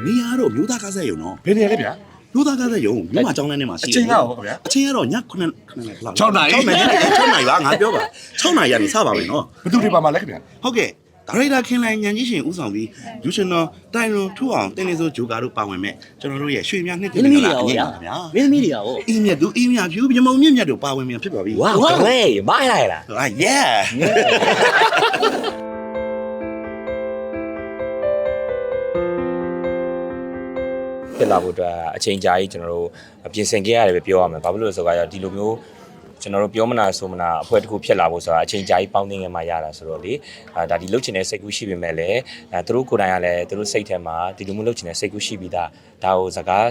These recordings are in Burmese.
နေရာတော့မြို့သားကားဆက်ရုံနော် ဘယ်နေရာလဲဗျာ မြို့သားကားဆက်ရုံမြို့မှာကျောင်းလမ်းထဲမှာရှိတယ် အချိန်ကရောဗျာ အချိန်ကတော့ည9:00 6 နာရီ 6 နာရီပါငါပြောပါ6နာရီကနေစပါမယ်နော် ဘယ်သူတွေပါမှာလဲခင်ဗျာ ဟုတ်ကဲ့ဒါရိုက်တာခင်လိုင်ညံကြီးရှင်ဦးဆောင်ပြီးလူရှင်တော်တိုင်လွန်ထူအောင်တင်းနေစိုးဂျိုကာတို့ပါဝင်မဲ့ကျွန်တော်တို့ရဲ့ရွှေမြနှစ်တင်လာအရင်ပါဗျာ မင်းသမီးတွေရော အင်းမြတ်သူအင်းမြတ်ဖြူပြမုံမြင့်မြတ်တို့ပါဝင်မြန်ဖြစ်ပါပြီ ဝါဟဲ့မိုင်းလိုက်လား ဟာ yeah ဖြစ်လာဖို့အတွက်အချိန်ကြာကြီးကျွန်တော်တို့ပြင်ဆင်ခဲ့ရတယ်ပဲပြောရမယ်ဘာဖြစ်လို့လဲဆိုတော့ဒီလိုမျိုးကျွန်တော်တို့ပြောမနာဆိုမနာအဖွဲတစ်ခုဖြစ်လာဖို့ဆိုတာအချိန်ကြာကြီးပေါင်းသိငယ်မှရတာဆိုတော့လေဒါဒီလှုပ်ချင်တဲ့စိတ်ကူးရှိပေမဲ့လည်းသူတို့ကိုယ်တိုင်ကလည်းသူတို့စိတ်ထဲမှာဒီလိုမျိုးလှုပ်ချင်တဲ့စိတ်ကူးရှိပြီးသားဒါကိုစကား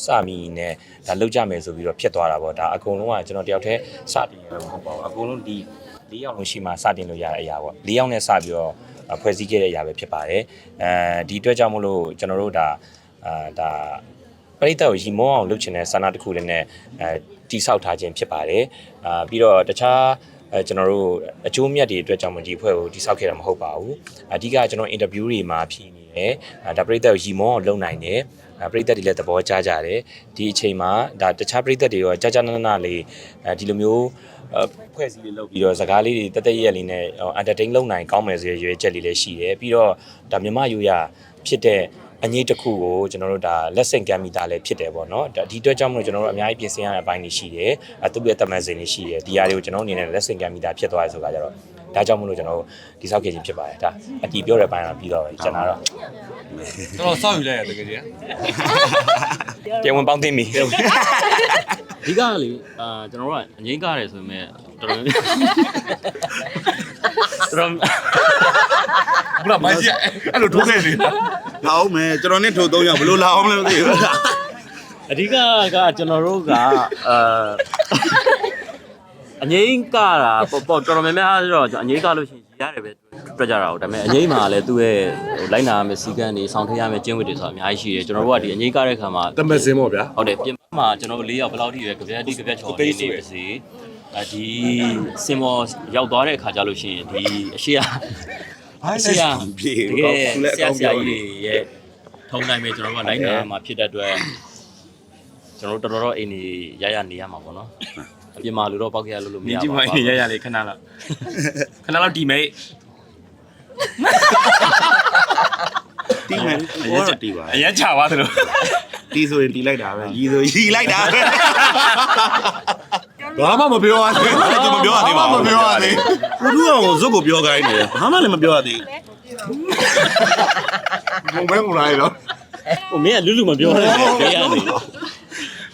စမိနဲ့ဒါလှုပ်ကြမယ်ဆိုပြီးတော့ဖြစ်သွားတာပေါ့ဒါအကုန်လုံးကကျွန်တော်တယောက်တည်းစတင်ရလို့မဟုတ်ပါဘူးအကုန်လုံးဒီ၄ယောက်လုံးရှိမှစတင်လို့ရတဲ့အရာပေါ့၄ယောက်နဲ့စပြီးတော့ဖွဲ့စည်းခဲ့တဲ့အရာပဲဖြစ်ပါတယ်ဒီအတွက်ကြောင့်မလို့ကျွန်တော်တို့ဒါပရိသတ်ကိုရီမောအောင်လုပ်ချင်တဲ့ဆန္ဒတစ်ခုလည်းနဲ့တိဆောက်ထားခြင်းဖြစ်ပါတယ်ပြီးတော့တခြားကျွန်တော်တို့အကျိုးမြတ်တွေအတွက်ကြောင့်ဒီဖွဲ့ကိုတိဆောက်ခဲ့တာမဟုတ်ပါဘူးအဓိကကျွန်တော်အင်တာဗျူးတွေမှာဖြည့်နေတယ်ဒါပရိသတ်ကိုရီမောအောင်လုပ်နိုင်တယ်ပရိသတ်တွေလည်းသဘောကျကြတယ်ဒီအချိန်မှာဒါတခြားပရိသတ်တွေရောကြာကြာနာနာလေးဒီလိုမျိုးဖွဲ့စည်းလေးလုပ်ပြီးတော့စကားလေးတွေတက်တက်ရက်လေးနဲ့ entertain လုပ်နိုင်ကောင်းမယ်ဆိုရရွေးချက်လေးလည်းရှိတယ်ပြီးတော့ဒါမြမယူရဖြစ်တဲ့အငြိတစ်ခုကိုကျွန်တော်တို့ဒါလက်ဆင့်ကမ်းမိတာလည်းဖြစ်တယ်ပေါ့နော်ဒါဒီအတွက်ကြောင့်မလို့ကျွန်တော်တို့အများကြီးပြင်ဆင်ရတဲ့အပိုင်းတွေရှိတယ်သူ့ရဲ့တမန်စင်တွေရှိတယ်ဒီຢာတွေကိုကျွန်တော်အနေနဲ့လက်ဆင့်ကမ်းမိတာဖြစ်သွားတယ်ဆိုတာကြတော့ဒါကြောင့်မလို့ကျွန်တော်တို့ဒီဆောက်ခဲ့ခြင်းဖြစ်ပါတယ်ဒါအတီးပြောတဲ့ဘိုင်းတော့ပြီးတော့ပဲကျွန်တော်တော့ တော်စောက်ယူလိုက်ရတကယ်ကြီး ပြန်ဝင်ပေါင်းသိပြီအဓိကလေကျွန်တော်တို့ကအငိမ့်ကားတယ်ဆိုပေမဲ့တော်တော်ဘလားမိုင်းကြီးအဲ့လိုထိုးခဲ့နေ လာအောင်မယ်ကျွန်တော်နဲ့ထိုး3ယောက်ဘလို့လာအောင်လဲမသိဘူး အဓိကကကျွန်တော်တို့ကအငိမ့်ကားတာတော်တော်များများဆိုတော့အငိမ့်ကားလို့ရှိရင်ရတယ်ပဲတွေ့ကြတာဟုတ်ဒါပေမဲ့အငိမ့်မှာလည်းသူ့ရဲ့လိုက်နာရမယ့်စီကံတွေဆောင်ထည့်ရမယ့်ကျင့်ဝတ်တွေဆိုတာအများကြီးရှိတယ်ကျွန်တော်တို့ကဒီအငိမ့်ကားတဲ့ခါမှာ တမက်စင်းပေါ့ဗျာ ဟုတ်တယ်ပြင်မှာကျွန်တော်တို့၄ယောက်ဘယ်လောက်ထိပဲကြပြတ်ချော်နေနေပါစေဒီစင်မောရောက်သွားတဲ့အခါကျလို့ရှိရင်ဒီအရှိအရှိတကယ်ဆရာကြီးတွေရဲ့ထုံတိုင်းပဲကျွန်တော်တို့ကလိုက်နာမှာဖြစ်တဲ့အတွက်ကျွန်တော်တို့တော်တော်အိမ်နေရနေရမှာပေါ့နော်အပြင်မှာလူတော့ပောက်ကြရလို့မရပါဘူး ဒီမိုင်းရလေးခဏလောက်ဒီမိတ် တီးမယ်ဘောတော့တီးပါ အရင်ချသွားသလို တီးဆိုရင်တီးလိုက်တာပဲရီဆိုရီလိုက်တာပဲ ဘာမှမပြောရသေး အဲ့ဒါမပြောရသေးပါဘူး မပြောရသေး ဘုသူအောင်ဇုတ်ကိုပြောခိုင်းနေဘာမှလည်းမပြောရသေး ဘုံမဲမလာရတော့ ဟိုမင်းကလူမပြောနဲ့ဘေးကနေ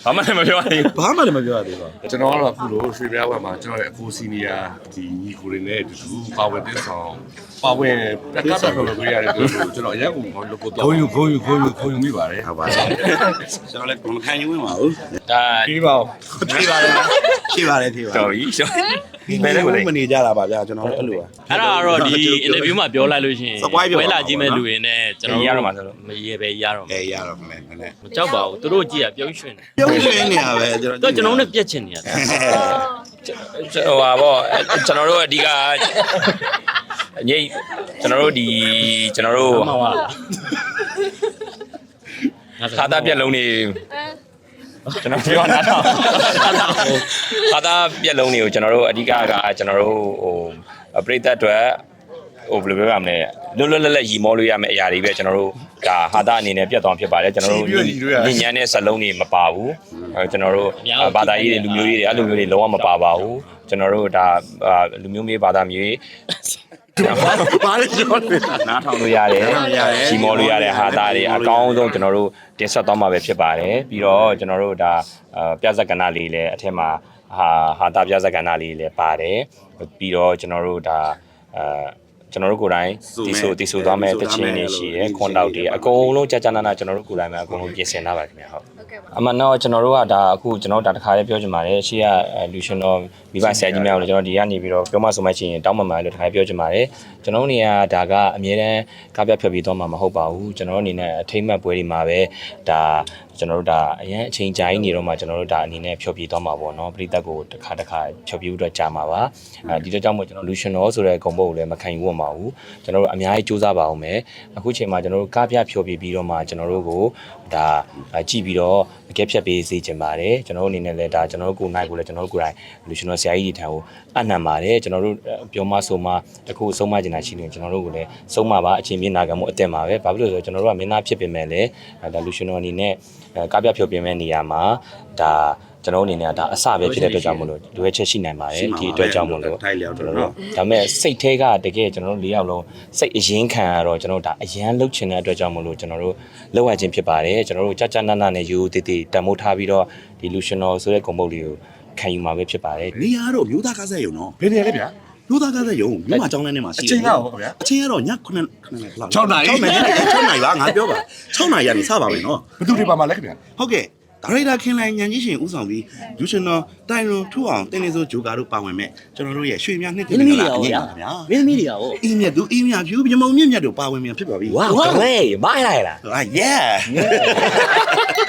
ဘာမှလည်းမပြောရသေး ဘာမှလည်းမပြောရသေးပါ ကျွန်တော်ကတော့အခုလိုရွှေပြားဝက်မှာကျွန်တော်ရဲ့အကိုစီနီယာဒီညီကိုတွေနဲ့အတူတူပါဝင်တဲ့ဆောင်ပါဝင်ပြတ်ကတ်တော်လို့ရတယ်ကျွန်တော်အရင်ကလို့ကိုတော့ခုံယူမိပါတယ် ဟုတ်ပါကျွန်တော်လည်းမခံယူဝင်ပါဘူး ဒါ ပြီးပါဦး ပြေးပါတယ်ဖြေပါတယ်ဖြေပါ တော်ပြီရှော့ ဘယ်လည်းမနေကြတာပါဗျာကျွန်တော်လည်းအဲ့လိုပါ အဲ့ဒါကတော့ဒီအင်တာဗျူးမှာပြောလိုက်လို့ရှိရင်ဝဲလာကြည့်မဲ့လူတွေနဲ့ကျွန်တော် ရတော့မှာဆိုလို့ မရေပဲရတော့မှာ အေးရတော့ခနဲ့ခနဲ့ မကြောက်ပါဘူးသူတို့ကြည့်ရပြုံးရွှင်တယ် ပြုံးရွှင်နေရပဲကျွန် တော့ တော် ကျွန်တော်နဲ့ပြက်ချင်နေရတယ် ဟိုပါဗောကျွန်တော်တို့အဓိကညိကျွန်တော်တို့မှန်ပါလား ခါသားပြက်လုံးနေကျွန်တော်ပြောတာတော့ခါသားပြက်လုံးတွေကိုကျွန်တော်တို့အဓိကကကျွန်တော်တို့ဟိုပရိသတ်အတွက်ဟိုဘယ်လိုပြောရမလဲလွတ်လပ်ရီမောလို့ရမယ့်အရာတွေပဲကျွန်တော်တို့ဒါဟာတာအနေနဲ့ပြတ်သွားဖြစ်ပါတယ်ကျွန်တော်တို့ညဉ့်ညမ်းတဲ့စလုံးတွေမပါဘူးကျွန်တော်တို့ဘာသာရေးတွေလူမျိုးရေးတွေအဲ့လိုမျိုးတွေလုံးဝမပါပါဘူးကျွန်တော်တို့ဒါလူမျိုးမျိုးဘာသာမျိုးဘာလဲကျွန်တော် နားထောင်လို့ရတယ်ရီမောလို့ရတဲ့ဟာတာတွေအကောင်းဆုံးကျွန်တော်တို့တင်ဆက်သွားမှာပဲဖြစ်ပါတယ်ပြီးတော့ကျွန်တော်တို့ဒါပြဇက်ကဏ္ဍလေးလည်းအထက်မှာဟာတာပြဇက်ကဏ္ဍလေးလည်းပါတယ်ပြီးတော့ကျွန်တော်တို့ဒါကျွန်တော်တို့ကိုယ်တိုင်တီဆိုသွားမဲ့တခြင်းတွေရှိတယ်ခွန်တောက်တွေအကုန်လုံးကြာနာကျွန်တော်တို့ကိုယ်တိုင်မှာအကုန်လုံးပြင်ဆင်ထားပါခင်ဗျာဟုတ်အမှန်တော့ကျွန်တော်တို့ကဒါအခုကျွန်တော်ဒါတစ်ခါလေးပြောချင်ပါတယ်ရှေ့ကလူရှင်တော်မိဘဆရာကြီးများကိုလည်းကျွန်တော်ဒီကနေပြီးတော့ပြောမှဆိုမှချင်းတောင်းပန်ပါတယ်လို့တစ်ခါပြောချင်ပါတယ်ကျွန်တော်တို့နေရာဒါကအမြဲတမ်းကားပြဖြတ်ပြီးတော့မှမဟုတ်ပါဘူးကျွန်တော်တို့အနေနဲ့အထိမ့်မှတ်ပွဲတွေမှာပဲဒါ ကျွန်တော်တို့ဒါအရင်အချိန်ကြာကြီးနေတော့မှကျွန်တော်တို့ဒါအနေနဲ့ဖြောပြသွားမှာပေါ့နော်ပရိသတ်ကိုတစ်ခါဖြောပြဖို့အတွက်ကြာမှာပါဒီတော့ကြောင့်မို့ကျွန်တော် Luciano ဆိုတဲ့ဂုဏ်ပုတ်ကိုလည်းမခံယူရမှာဘူးကျွန်တော်တို့အများကြီးစူးစမ်းပါအောင်မယ်အခုချိန်မှာကျွန်တော်တို့ကားပြဖြောပြပြီးတော့မှကျွန်တော်တို့ကိုဒါကြည့်ပြီးတော့အကဲဖြတ်ပေးစေချင်ပါတယ်ကျွန်တော်တို့အနေနဲ့လည်းဒါကျွန်တော်တို့ကိုနိုင်ကိုလည်းကျွန်တော်တို့ကိုယ်တိုင် Luciano ဆရာကြီးတွေထံကိုအနှံပါတယ်ကျွန်တော်တို့ပြောမဆိုမှတခုဆုံးမကျင်တာရှိနေကျွန်တော်တို့ကိုလည်းဆုံးမပါအချိန်ပြည့်နာခံမှုအတက်မှာပဲဘာဖြစ်လို့လဲဆိုတော့ကျွန်တော်တို့ကမင်းသားဖြစ်ပေမဲ့လည်းဒါ Luciano အနေနဲ့ကားပြဖြောပြမဲ့နေရာမှာဒါကျွန်တော်အနေနဲ့ဒါအစပဲဖြစ်တဲ့အတွက်ကြောင့်မလို့လိုအပ်ချက်ရှိနိုင်ပါတယ်ဒီအတွက်ကြောင့်မလို့ကျွန်တော်တို့ဒါပေမဲ့စိတ်ထဲကတကယ်ကျွန်တော်တို့၄ယောက်လုံးစိတ်အရင်ခံရတော့ကျွန်တော်တို့ဒါအရန်လှုပ်ချင်တဲ့အတွက်ကြောင့်မလို့ကျွန်တော်တို့လောက်ရခြင်းဖြစ်ပါတယ်ကျွန်တော်တို့ကြာကြာနာနာနဲ့ရိုးသေးသေးတန်မိုးထားပြီးတော့ဒီ Luciano ဆိုတဲ့ဂုဏ်ပုတ်လေးကိုခံယူမှာပဲဖြစ်ပါတယ် နေရာတော့မျိုးသားကားဆက်ရုံနော် ဘယ်နေရာလဲဗျာ မျိုးသားကားဆက်ရုံမြို့မှာကျောင်းထဲမှာရှိ အချိန်ကတော့ဗျာ အချိန်ကတော့ည9:00 6 နာရီ 6နာရီပါငါပြောပါ6နာရီကနေစပါမယ်နော် ဘယ်သူတွေပါမှာလဲခင်ဗျာ ဟုတ်ကဲ့ဒါရိုက်တာခင်လိုင်ညံကြီးရှင်ဦးဆောင်ပြီးလူရှင်တော်တိုင်ရွန်ထူအောင်တင်းနေစိုးဂျိုကာတို့ပါဝင်မဲ့ကျွန်တော်တို့ရဲ့ရွှေမြနှစ်တင်နေလားအရင်ပါဗျာ မင်းသမီးတွေရော အင်းမြတ်သူအင်းမြတ်ဖြူပြမုံမြင့်မြတ်တို့ပါဝင်မြန်ဖြစ်ပါပြီ Wow, great. Bye, Laila. yeah